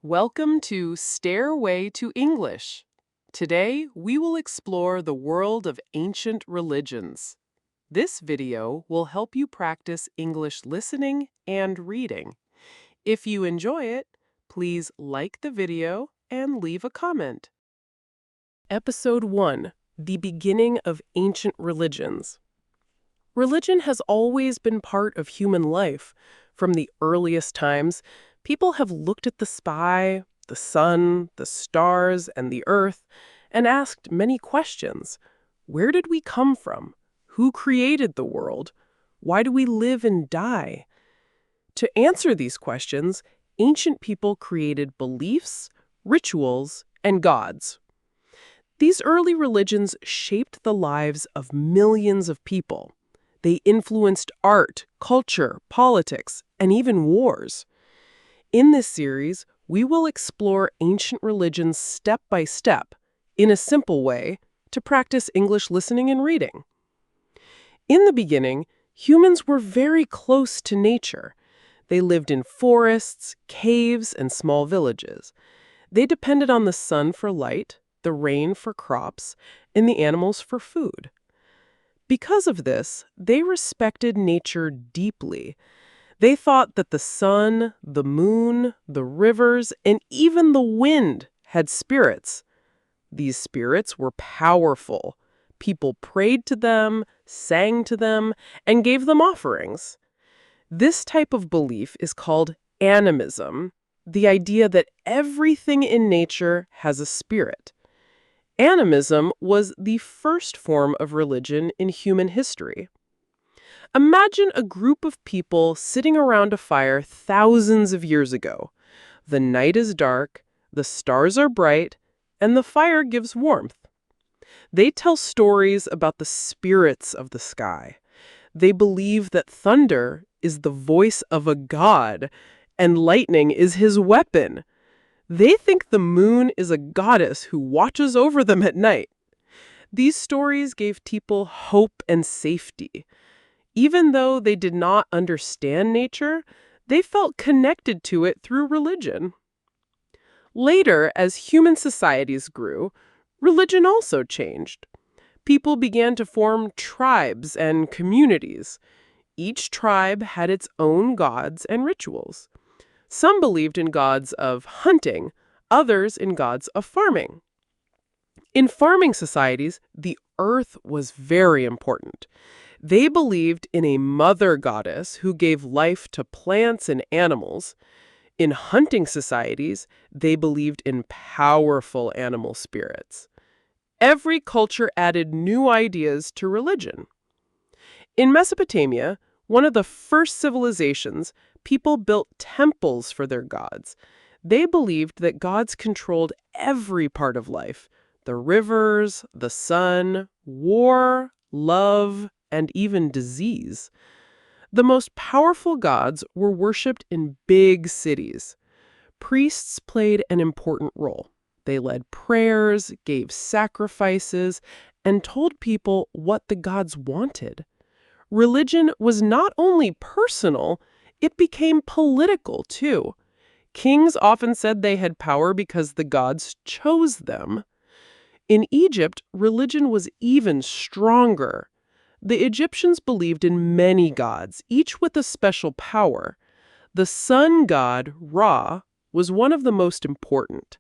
Welcome to Stairway to English. Today, we will explore the world of ancient religions. This video will help you practice English listening and reading. If you enjoy it, please like the video and leave a comment. Episode 1: The Beginning of Ancient Religions. Religion has always been part of human life. From the earliest times, people have looked at the sky, the sun, the stars, and the earth, and asked many questions. Where did we come from? Who created the world? Why do we live and die? To answer these questions, ancient people created beliefs, rituals, and gods. These early religions shaped the lives of millions of people. They influenced art, culture, politics, and even wars. In this series, we will explore ancient religions step by step, in a simple way, to practice English listening and reading. In the beginning, humans were very close to nature. They lived in forests, caves, and small villages. They depended on the sun for light, the rain for crops, and the animals for food. Because of this, they respected nature deeply. They thought that the sun, the moon, the rivers, and even the wind had spirits. These spirits were powerful. People prayed to them, sang to them, and gave them offerings. This type of belief is called animism, the idea that everything in nature has a spirit. Animism was the first form of religion in human history. Imagine a group of people sitting around a fire thousands of years ago. The night is dark, the stars are bright, and the fire gives warmth. They tell stories about the spirits of the sky. They believe that thunder is the voice of a god, and lightning is his weapon. They think the moon is a goddess who watches over them at night. These stories gave people hope and safety. Even though they did not understand nature, they felt connected to it through religion. Later, as human societies grew, religion also changed. People began to form tribes and communities. Each tribe had its own gods and rituals. Some believed in gods of hunting, others in gods of farming. In farming societies, the earth was very important. They believed in a mother goddess who gave life to plants and animals. In hunting societies, they believed in powerful animal spirits. Every culture added new ideas to religion. In Mesopotamia, one of the first civilizations, people built temples for their gods. They believed that gods controlled every part of life: the rivers, the sun, war, love, and even disease. The most powerful gods were worshipped in big cities. Priests played an important role. They led prayers, gave sacrifices, and told people what the gods wanted. Religion was not only personal, it became political too. Kings often said they had power because the gods chose them. In Egypt, religion was even stronger. The Egyptians believed in many gods, each with a special power. The sun god, Ra, was one of the most important.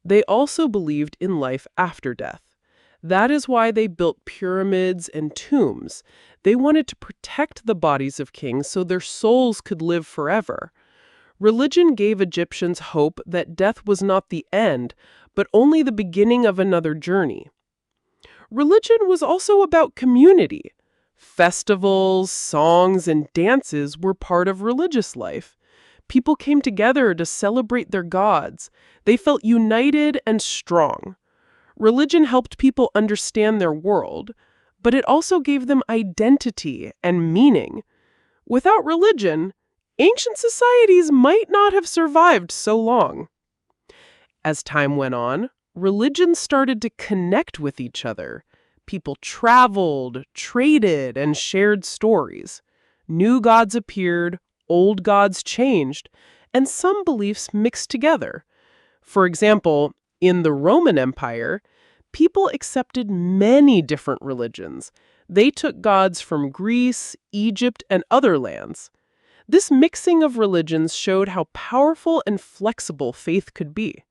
They also believed in life after death. That is why they built pyramids and tombs. They wanted to protect the bodies of kings so their souls could live forever. Religion gave Egyptians hope that death was not the end, but only the beginning of another journey. Religion was also about community. Festivals, songs, and dances were part of religious life. People came together to celebrate their gods. They felt united and strong. Religion helped people understand their world, but it also gave them identity and meaning. Without religion, ancient societies might not have survived so long. As time went on, religions started to connect with each other. People traveled, traded, and shared stories. New gods appeared, old gods changed, and some beliefs mixed together. For example, in the Roman Empire, people accepted many different religions. They took gods from Greece, Egypt, and other lands. This mixing of religions showed how powerful and flexible faith could be.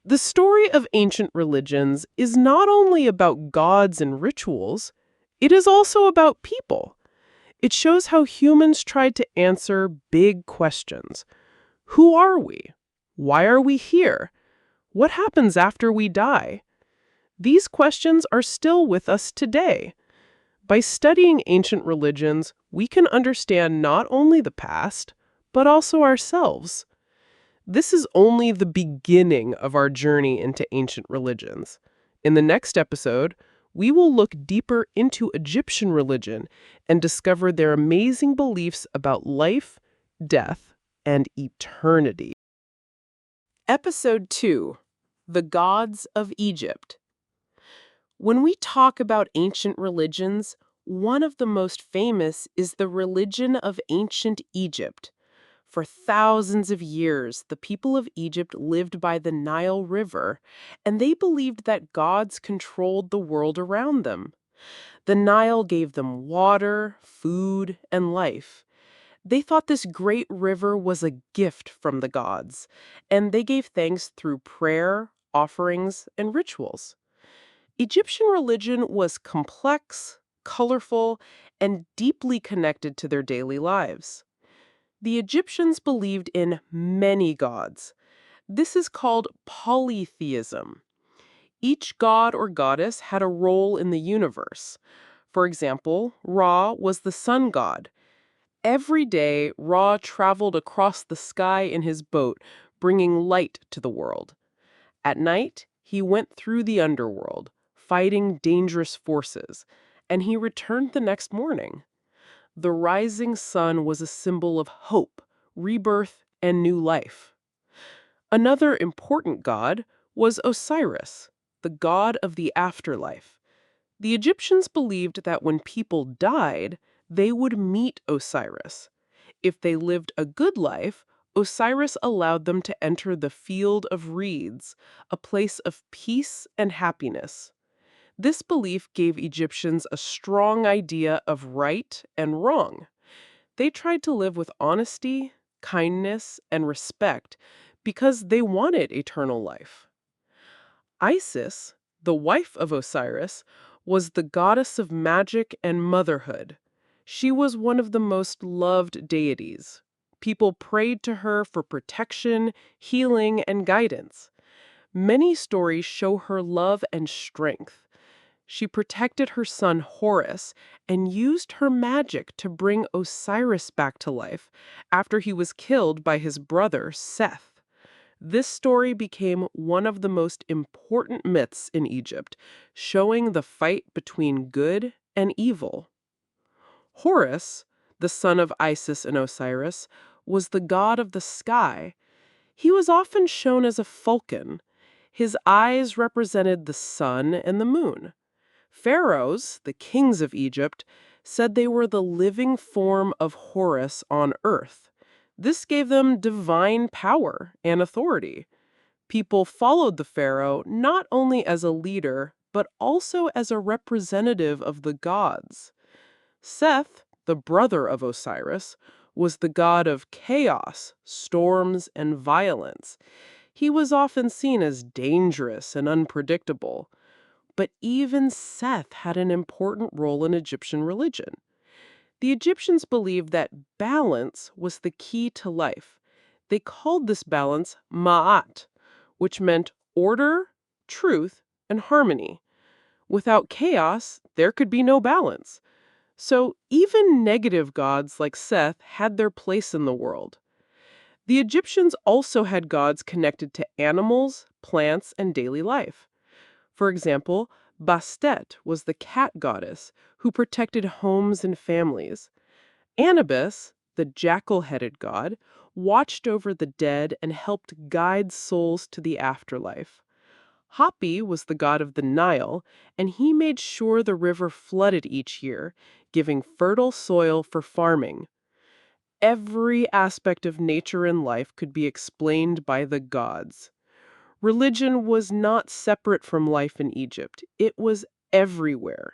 The story of ancient religions is not only about gods and rituals, it is also about people. It shows how humans tried to answer big questions. Who are we? Why are we here? What happens after we die? These questions are still with us today. By studying ancient religions, we can understand not only the past, but also ourselves. This is only the beginning of our journey into ancient religions. In the next episode, we will look deeper into Egyptian religion and discover their amazing beliefs about life, death, and eternity. Episode 2: The Gods of Egypt. When we talk about ancient religions, one of the most famous is the religion of ancient Egypt. For thousands of years, the people of Egypt lived by the Nile River, and they believed that gods controlled the world around them. The Nile gave them water, food, and life. They thought this great river was a gift from the gods, and they gave thanks through prayer, offerings, and rituals. Egyptian religion was complex, colorful, and deeply connected to their daily lives. The Egyptians believed in many gods. This is called polytheism. Each god or goddess had a role in the universe. For example, Ra was the sun god. Every day, Ra traveled across the sky in his boat, bringing light to the world. At night, he went through the underworld, fighting dangerous forces, and he returned the next morning. The rising sun was a symbol of hope, rebirth, and new life. Another important god was Osiris, the god of the afterlife. The Egyptians believed that when people died, they would meet Osiris. If they lived a good life, Osiris allowed them to enter the field of reeds, a place of peace and happiness. This belief gave Egyptians a strong idea of right and wrong. They tried to live with honesty, kindness, and respect because they wanted eternal life. Isis, the wife of Osiris, was the goddess of magic and motherhood. She was one of the most loved deities. People prayed to her for protection, healing, and guidance. Many stories show her love and strength. She protected her son Horus and used her magic to bring Osiris back to life after he was killed by his brother Seth. This story became one of the most important myths in Egypt, showing the fight between good and evil. Horus, the son of Isis and Osiris, was the god of the sky. He was often shown as a falcon. His eyes represented the sun and the moon. Pharaohs, the kings of Egypt, said they were the living form of Horus on earth. This gave them divine power and authority. People followed the pharaoh not only as a leader, but also as a representative of the gods. Seth, the brother of Osiris, was the god of chaos, storms, and violence. He was often seen as dangerous and unpredictable. But even Seth had an important role in Egyptian religion. The Egyptians believed that balance was the key to life. They called this balance ma'at, which meant order, truth, and harmony. Without chaos, there could be no balance. So even negative gods like Seth had their place in the world. The Egyptians also had gods connected to animals, plants, and daily life. For example, Bastet was the cat goddess who protected homes and families. Anubis, the jackal-headed god, watched over the dead and helped guide souls to the afterlife. Hapi was the god of the Nile, and he made sure the river flooded each year, giving fertile soil for farming. Every aspect of nature and life could be explained by the gods. Religion was not separate from life in Egypt. It was everywhere.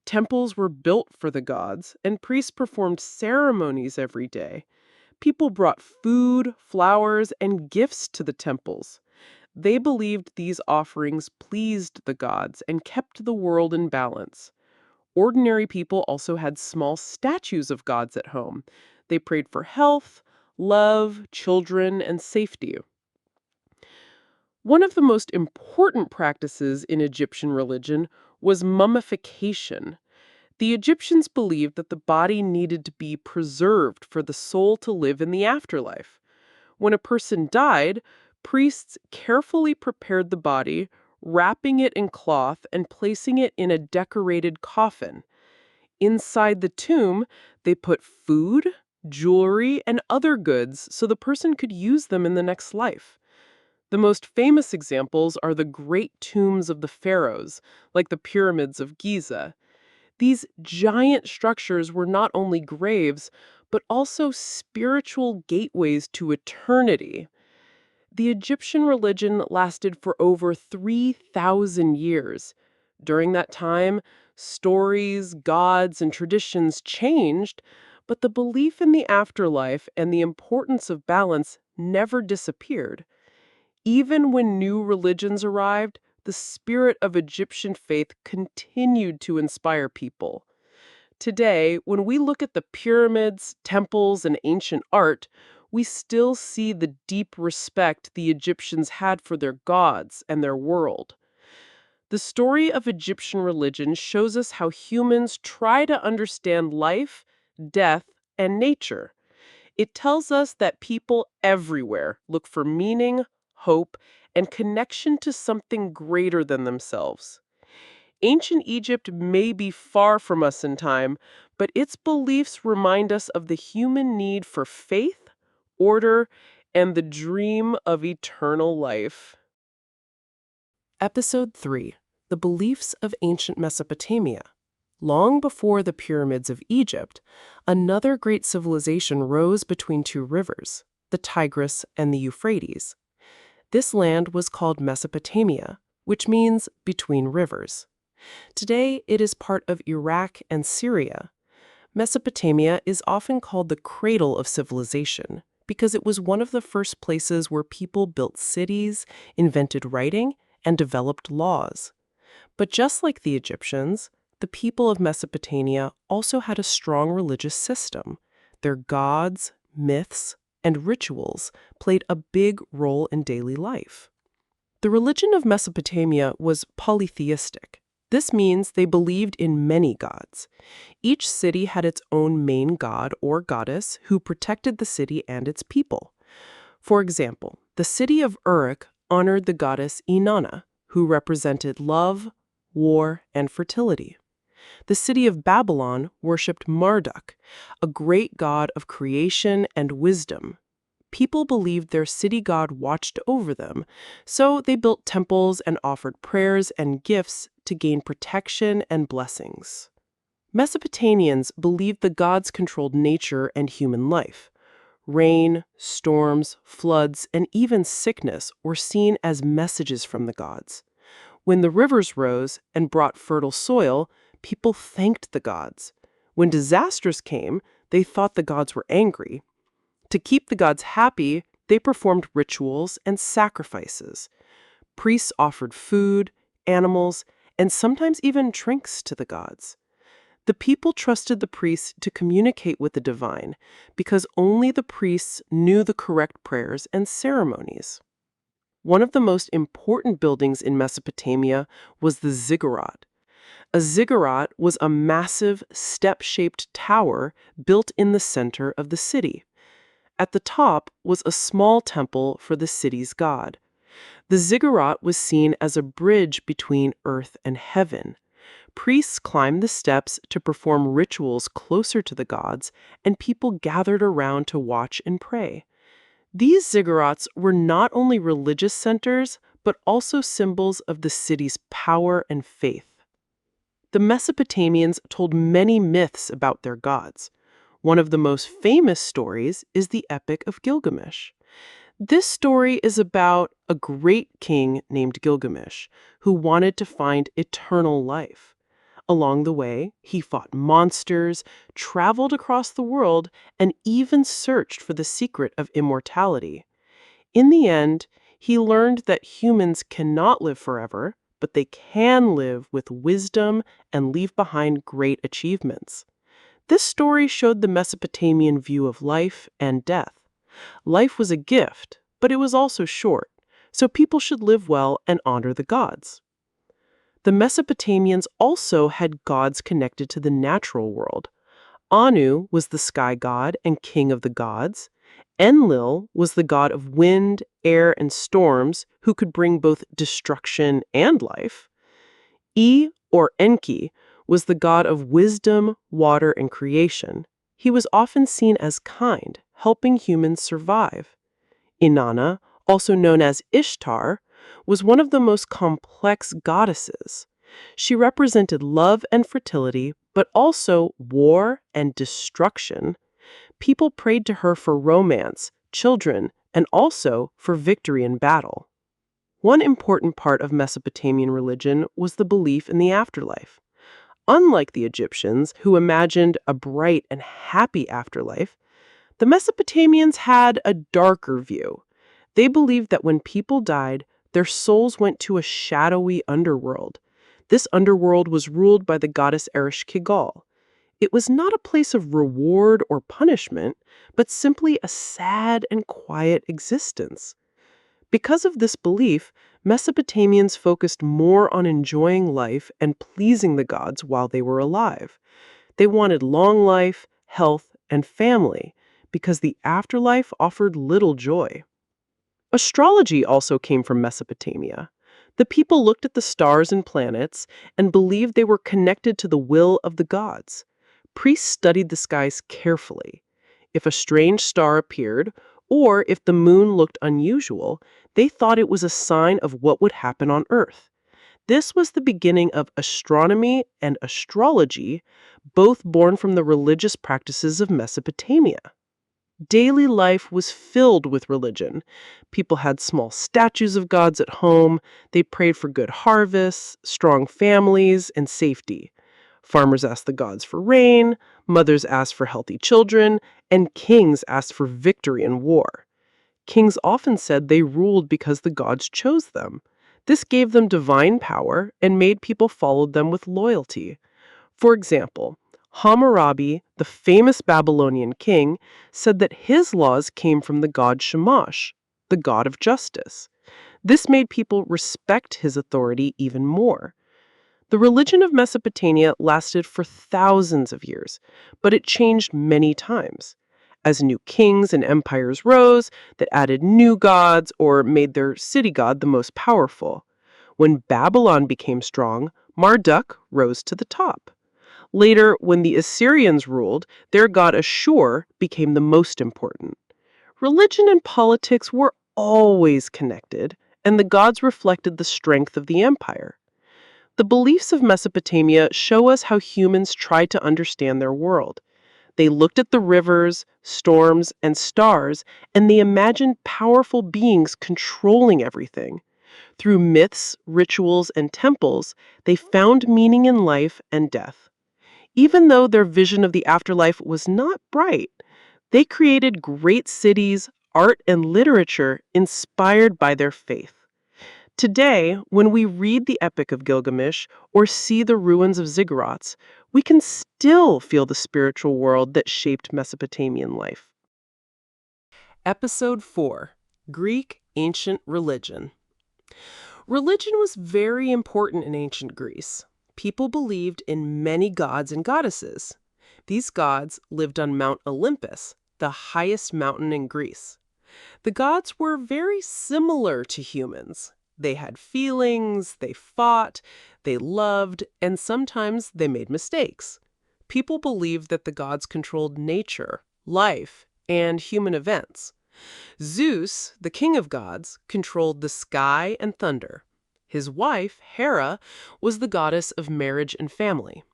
Temples were built for the gods, and priests performed ceremonies every day. People brought food, flowers, and gifts to the temples. They believed these offerings pleased the gods and kept the world in balance. Ordinary people also had small statues of gods at home. They prayed for health, love, children, and safety. One of the most important practices in Egyptian religion was mummification. The Egyptians believed that the body needed to be preserved for the soul to live in the afterlife. When a person died, priests carefully prepared the body, wrapping it in cloth and placing it in a decorated coffin. Inside the tomb, they put food, jewelry, and other goods so the person could use them in the next life. The most famous examples are the great tombs of the pharaohs, like the pyramids of Giza. These giant structures were not only graves, but also spiritual gateways to eternity. The Egyptian religion lasted for over 3,000 years. During that time, stories, gods, and traditions changed, but the belief in the afterlife and the importance of balance never disappeared. Even when new religions arrived, the spirit of Egyptian faith continued to inspire people. Today, when we look at the pyramids, temples, and ancient art, we still see the deep respect the Egyptians had for their gods and their world. The story of Egyptian religion shows us how humans try to understand life, death, and nature. It tells us that people everywhere look for meaning, hope, and connection to something greater than themselves. Ancient Egypt may be far from us in time, but its beliefs remind us of the human need for faith, order, and the dream of eternal life. Episode 3: The Beliefs of Ancient Mesopotamia. Long before the pyramids of Egypt, another great civilization rose between two rivers, the Tigris and the Euphrates. This land was called Mesopotamia, which means between rivers. Today, it is part of Iraq and Syria. Mesopotamia is often called the cradle of civilization because it was one of the first places where people built cities, invented writing, and developed laws. But just like the Egyptians, the people of Mesopotamia also had a strong religious system. Their gods, myths, and rituals played a big role in daily life. The religion of Mesopotamia was polytheistic. This means they believed in many gods. Each city had its own main god or goddess who protected the city and its people. For example, the city of Uruk honored the goddess Inanna, who represented love, war, and fertility. The city of Babylon worshipped Marduk, a great god of creation and wisdom. People believed their city god watched over them, so they built temples and offered prayers and gifts to gain protection and blessings. Mesopotamians believed the gods controlled nature and human life. Rain, storms, floods, and even sickness were seen as messages from the gods. When the rivers rose and brought fertile soil, people thanked the gods. When disasters came, they thought the gods were angry. To keep the gods happy, they performed rituals and sacrifices. Priests offered food, animals, and sometimes even drinks to the gods. The people trusted the priests to communicate with the divine because only the priests knew the correct prayers and ceremonies. One of the most important buildings in Mesopotamia was the ziggurat. A ziggurat was a massive, step-shaped tower built in the center of the city. At the top was a small temple for the city's god. The ziggurat was seen as a bridge between earth and heaven. Priests climbed the steps to perform rituals closer to the gods, and people gathered around to watch and pray. These ziggurats were not only religious centers, but also symbols of the city's power and faith. The Mesopotamians told many myths about their gods. One of the most famous stories is the Epic of Gilgamesh. This story is about a great king named Gilgamesh who wanted to find eternal life. Along the way, he fought monsters, traveled across the world, and even searched for the secret of immortality. In the end, he learned that humans cannot live forever, but they can live with wisdom and leave behind great achievements. This story showed the Mesopotamian view of life and death. Life was a gift, but it was also short, so people should live well and honor the gods. The Mesopotamians also had gods connected to the natural world. Anu was the sky god and king of the gods. Enlil was the god of wind, air, and storms who could bring both destruction and life. Or Enki was the god of wisdom, water, and creation. He was often seen as kind, helping humans survive. Inanna, also known as Ishtar, was one of the most complex goddesses. She represented love and fertility, but also war and destruction. People prayed to her for romance, children, and also for victory in battle. One important part of Mesopotamian religion was the belief in the afterlife. Unlike the Egyptians, who imagined a bright and happy afterlife, the Mesopotamians had a darker view. They believed that when people died, their souls went to a shadowy underworld. This underworld was ruled by the goddess Ereshkigal. It was not a place of reward or punishment, but simply a sad and quiet existence. Because of this belief, Mesopotamians focused more on enjoying life and pleasing the gods while they were alive. They wanted long life, health, and family because the afterlife offered little joy. Astrology also came from Mesopotamia. The people looked at the stars and planets and believed they were connected to the will of the gods. Priests studied the skies carefully. If a strange star appeared, or if the moon looked unusual, they thought it was a sign of what would happen on Earth. This was the beginning of astronomy and astrology, both born from the religious practices of Mesopotamia. Daily life was filled with religion. People had small statues of gods at home. They prayed for good harvests, strong families, and safety. Farmers asked the gods for rain, mothers asked for healthy children, and kings asked for victory in war. Kings often said they ruled because the gods chose them. This gave them divine power and made people follow them with loyalty. For example, Hammurabi, the famous Babylonian king, said that his laws came from the god Shamash, the god of justice. This made people respect his authority even more. The religion of Mesopotamia lasted for thousands of years, but it changed many times. As new kings and empires rose, that added new gods or made their city god the most powerful. When Babylon became strong, Marduk rose to the top. Later, when the Assyrians ruled, their god Ashur became the most important. Religion and politics were always connected, and the gods reflected the strength of the empire. The beliefs of Mesopotamia show us how humans tried to understand their world. They looked at the rivers, storms, and stars, and they imagined powerful beings controlling everything. Through myths, rituals, and temples, they found meaning in life and death. Even though their vision of the afterlife was not bright, they created great cities, art, and literature inspired by their faith. Today, when we read the Epic of Gilgamesh or see the ruins of ziggurats, we can still feel the spiritual world that shaped Mesopotamian life. Episode 4: Greek Ancient Religion. Religion was very important in ancient Greece. People believed in many gods and goddesses. These gods lived on Mount Olympus, the highest mountain in Greece. The gods were very similar to humans. They had feelings, they fought, they loved, and sometimes they made mistakes. People believed that the gods controlled nature, life, and human events. Zeus, the king of gods, controlled the sky and thunder. His wife, Hera, was the goddess of marriage and family.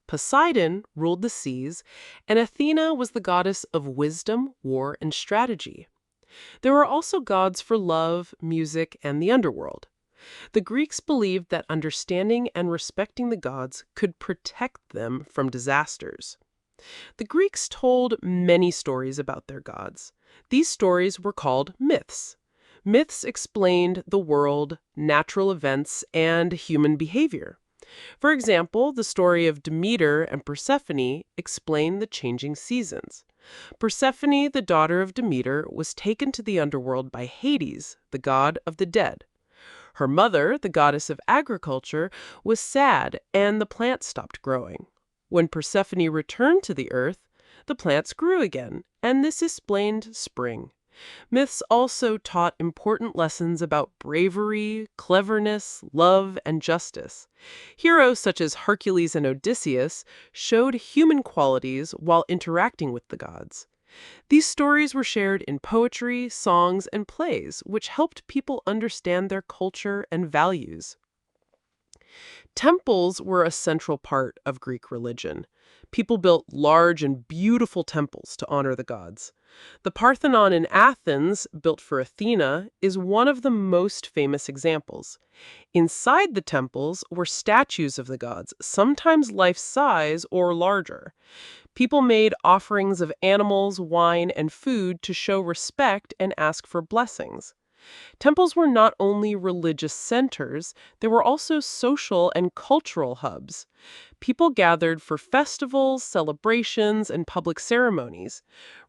Poseidon ruled the seas, and Athena was the goddess of wisdom, war, and strategy. There were also gods for love, music, and the underworld. The Greeks believed that understanding and respecting the gods could protect them from disasters. The Greeks told many stories about their gods. These stories were called myths. Myths explained the world, natural events, and human behavior. For example, the story of Demeter and Persephone explained the changing seasons. Persephone, the daughter of Demeter, was taken to the underworld by Hades, the god of the dead. Her mother, the goddess of agriculture, was sad and the plants stopped growing. When Persephone returned to the earth, the plants grew again, and this explained spring. Myths also taught important lessons about bravery, cleverness, love, and justice. Heroes such as Hercules and Odysseus showed human qualities while interacting with the gods. These stories were shared in poetry, songs, and plays, which helped people understand their culture and values. Temples were a central part of Greek religion. People built large and beautiful temples to honor the gods. The Parthenon in Athens, built for Athena, is one of the most famous examples. Inside the temples were statues of the gods, sometimes life-size or larger. People made offerings of animals, wine, and food to show respect and ask for blessings. Temples were not only religious centers, they were also social and cultural hubs. People gathered for festivals, celebrations, and public ceremonies.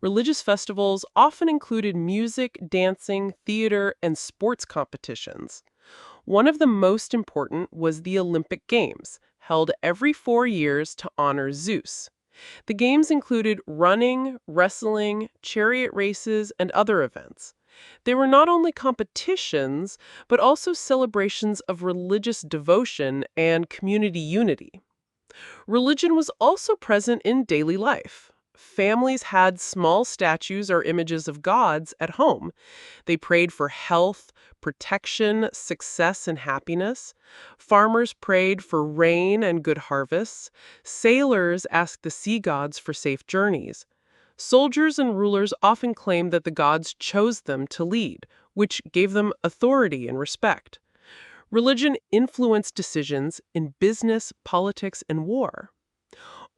Religious festivals often included music, dancing, theater, and sports competitions. One of the most important was the Olympic Games, held every 4 years to honor Zeus. The games included running, wrestling, chariot races, and other events. They were not only competitions, but also celebrations of religious devotion and community unity. Religion was also present in daily life. Families had small statues or images of gods at home. They prayed for health, protection, success, and happiness. Farmers prayed for rain and good harvests. Sailors asked the sea gods for safe journeys. Soldiers and rulers often claimed that the gods chose them to lead, which gave them authority and respect. Religion influenced decisions in business, politics, and war.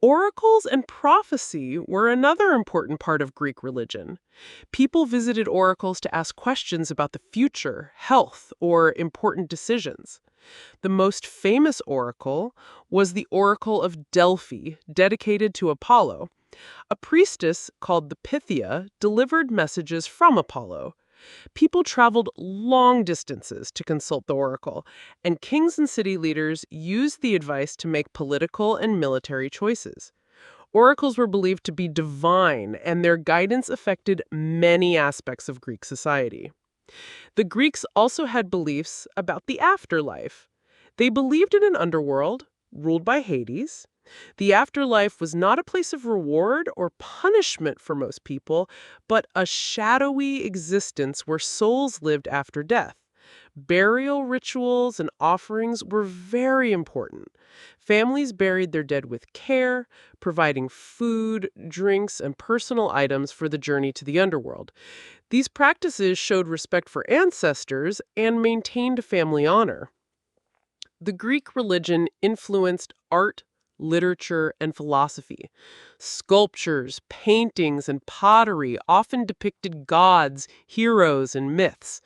Oracles and prophecy were another important part of Greek religion. People visited oracles to ask questions about the future, health, or important decisions. The most famous oracle was the Oracle of Delphi, dedicated to Apollo. A priestess called the Pythia delivered messages from Apollo. People traveled long distances to consult the oracle, and kings and city leaders used the advice to make political and military choices. Oracles were believed to be divine, and their guidance affected many aspects of Greek society. The Greeks also had beliefs about the afterlife. They believed in an underworld, ruled by Hades. The afterlife was not a place of reward or punishment for most people, but a shadowy existence where souls lived after death. Burial rituals and offerings were very important. Families buried their dead with care, providing food, drinks, and personal items for the journey to the underworld. These practices showed respect for ancestors and maintained family honor. The Greek religion influenced art, literature, and philosophy. Sculptures, paintings, and pottery often depicted gods, heroes, and myths.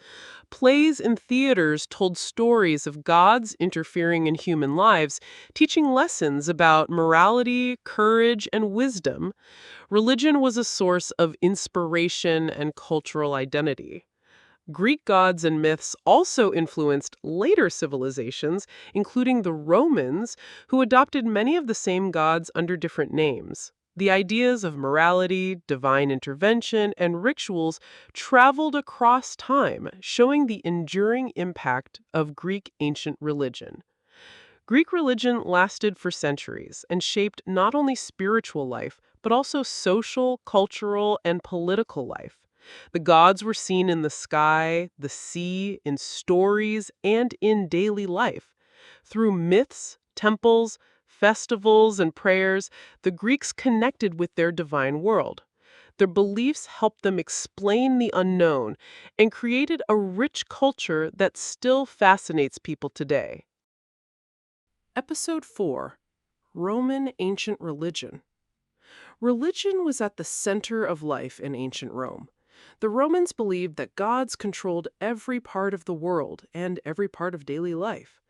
Plays and theaters told stories of gods interfering in human lives, teaching lessons about morality, courage, and wisdom. Religion was a source of inspiration and cultural identity. Greek gods and myths also influenced later civilizations, including the Romans, who adopted many of the same gods under different names. The ideas of morality, divine intervention, and rituals traveled across time, showing the enduring impact of Greek ancient religion. Greek religion lasted for centuries and shaped not only spiritual life, but also social, cultural, and political life. The gods were seen in the sky, the sea, in stories, and in daily life. Through myths, temples, festivals, and prayers, the Greeks connected with their divine world. Their beliefs helped them explain the unknown and created a rich culture that still fascinates people today. Episode 4: Roman Ancient Religion. Religion was at the center of life in ancient Rome. The Romans believed that gods controlled every part of the world and every part of daily life.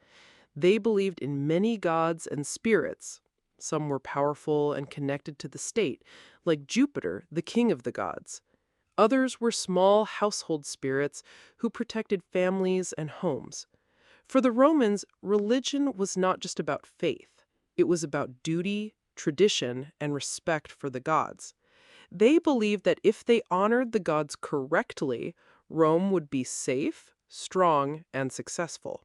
They believed in many gods and spirits. Some were powerful and connected to the state, like Jupiter, the king of the gods. Others were small household spirits who protected families and homes. For the Romans, religion was not just about faith. It was about duty, tradition, and respect for the gods. They believed that if they honored the gods correctly, Rome would be safe, strong, and successful.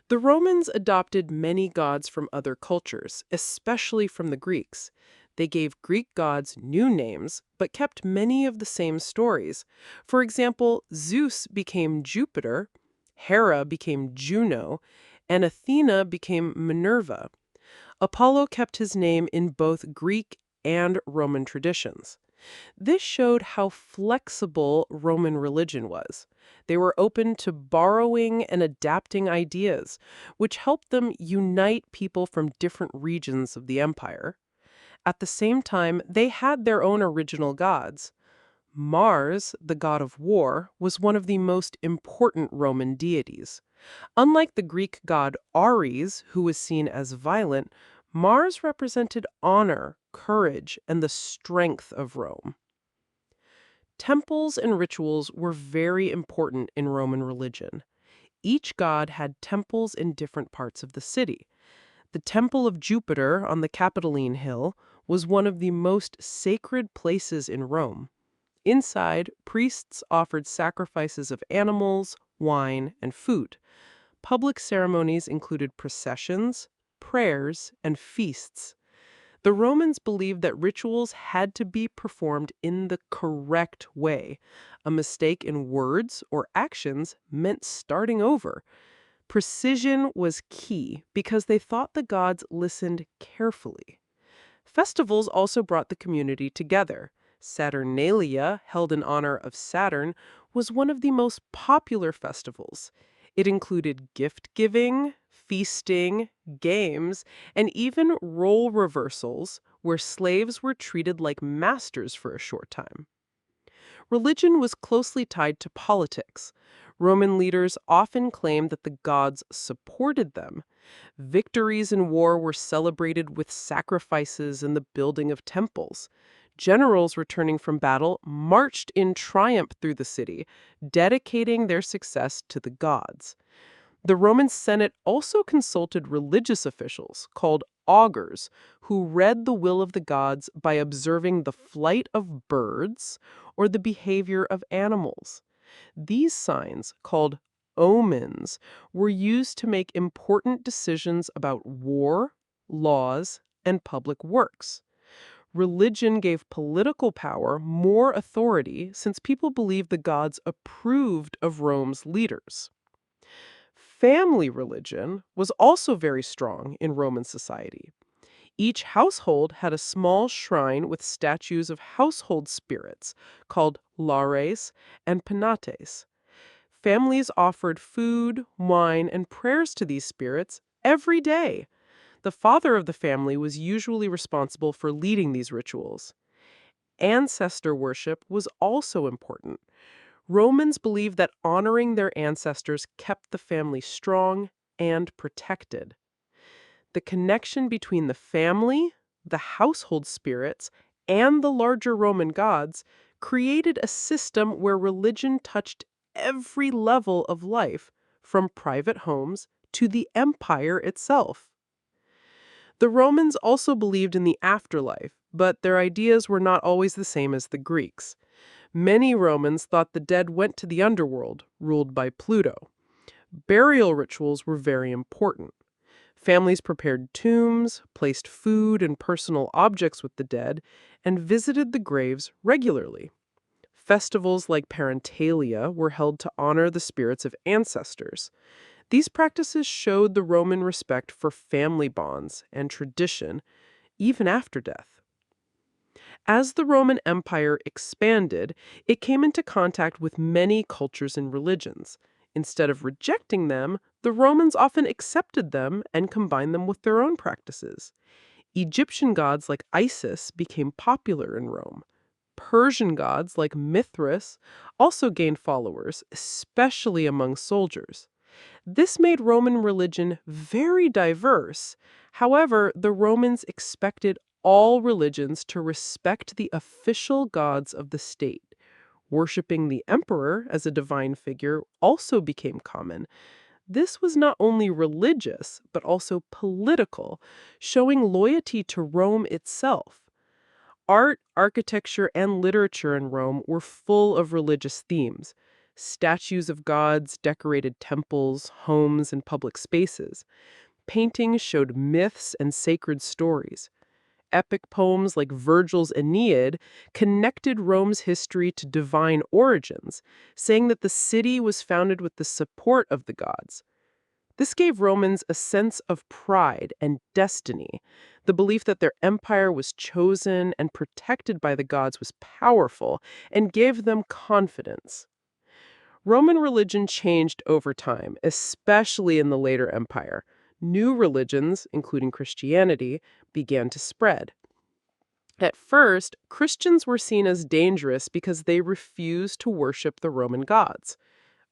The Romans adopted many gods from other cultures, especially from the Greeks. They gave Greek gods new names, but kept many of the same stories. For example, Zeus became Jupiter, Hera became Juno, and Athena became Minerva. Apollo kept his name in both Greek and Roman traditions. This showed how flexible Roman religion was. They were open to borrowing and adapting ideas, which helped them unite people from different regions of the empire. At the same time, they had their own original gods. Mars, the god of war, was one of the most important Roman deities. Unlike the Greek god Ares, who was seen as violent, Mars represented honor, courage, and the strength of Rome. Temples and rituals were very important in Roman religion. Each god had temples in different parts of the city. The Temple of Jupiter on the Capitoline Hill was one of the most sacred places in Rome. Inside, priests offered sacrifices of animals, wine, and food. Public ceremonies included processions, prayers, and feasts. The Romans believed that rituals had to be performed in the correct way. A mistake in words or actions meant starting over. Precision was key because they thought the gods listened carefully. Festivals also brought the community together. Saturnalia, held in honor of Saturn, was one of the most popular festivals. It included gift-giving, feasting, games, and even role reversals, where slaves were treated like masters for a short time. Religion was closely tied to politics. Roman leaders often claimed that the gods supported them. Victories in war were celebrated with sacrifices and the building of temples. Generals returning from battle marched in triumph through the city, dedicating their success to the gods. The Roman Senate also consulted religious officials, called augurs, who read the will of the gods by observing the flight of birds or the behavior of animals. These signs, called omens, were used to make important decisions about war, laws, and public works. Religion gave political power more authority since people believed the gods approved of Rome's leaders. Family religion was also very strong in Roman society. Each household had a small shrine with statues of household spirits called lares and penates. Families offered food, wine, and prayers to these spirits every day. The father of the family was usually responsible for leading these rituals. Ancestor worship was also important. Romans believed that honoring their ancestors kept the family strong and protected. The connection between the family, the household spirits, and the larger Roman gods created a system where religion touched every level of life, from private homes to the empire itself. The Romans also believed in the afterlife, but their ideas were not always the same as the Greeks. Many Romans thought the dead went to the underworld, ruled by Pluto. Burial rituals were very important. Families prepared tombs, placed food and personal objects with the dead, and visited the graves regularly. Festivals like Parentalia were held to honor the spirits of ancestors. These practices showed the Roman respect for family bonds and tradition, even after death. As the Roman Empire expanded, it came into contact with many cultures and religions. Instead of rejecting them, the Romans often accepted them and combined them with their own practices. Egyptian gods like Isis became popular in Rome. Persian gods like Mithras also gained followers, especially among soldiers. This made Roman religion very diverse. However, the Romans expected all religions to respect the official gods of the state. Worshipping the emperor as a divine figure also became common. This was not only religious, but also political, showing loyalty to Rome itself. Art, architecture, and literature in Rome were full of religious themes. Statues of gods decorated temples, homes, and public spaces. Paintings showed myths and sacred stories. Epic poems like Virgil's Aeneid connected Rome's history to divine origins, saying that the city was founded with the support of the gods. This gave Romans a sense of pride and destiny. The belief that their empire was chosen and protected by the gods was powerful and gave them confidence. Roman religion changed over time, especially in the later empire. New religions, including Christianity, began to spread. At first, Christians were seen as dangerous because they refused to worship the Roman gods.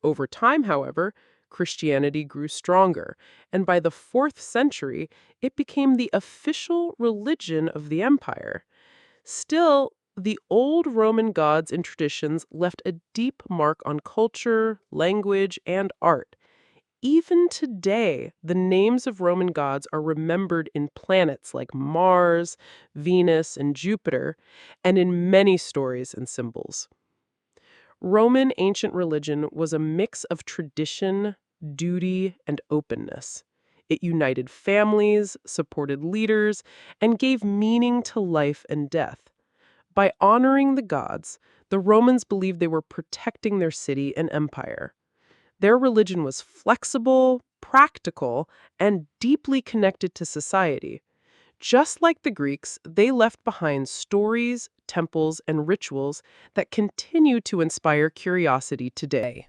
Over time, however, Christianity grew stronger, and by the 4th century, it became the official religion of the empire. Still, the old Roman gods and traditions left a deep mark on culture, language, and art. Even today, the names of Roman gods are remembered in planets like Mars, Venus, and Jupiter, and in many stories and symbols. Roman ancient religion was a mix of tradition, duty, and openness. It united families, supported leaders, and gave meaning to life and death. By honoring the gods, the Romans believed they were protecting their city and empire. Their religion was flexible, practical, and deeply connected to society. Just like the Greeks, they left behind stories, temples, and rituals that continue to inspire curiosity today.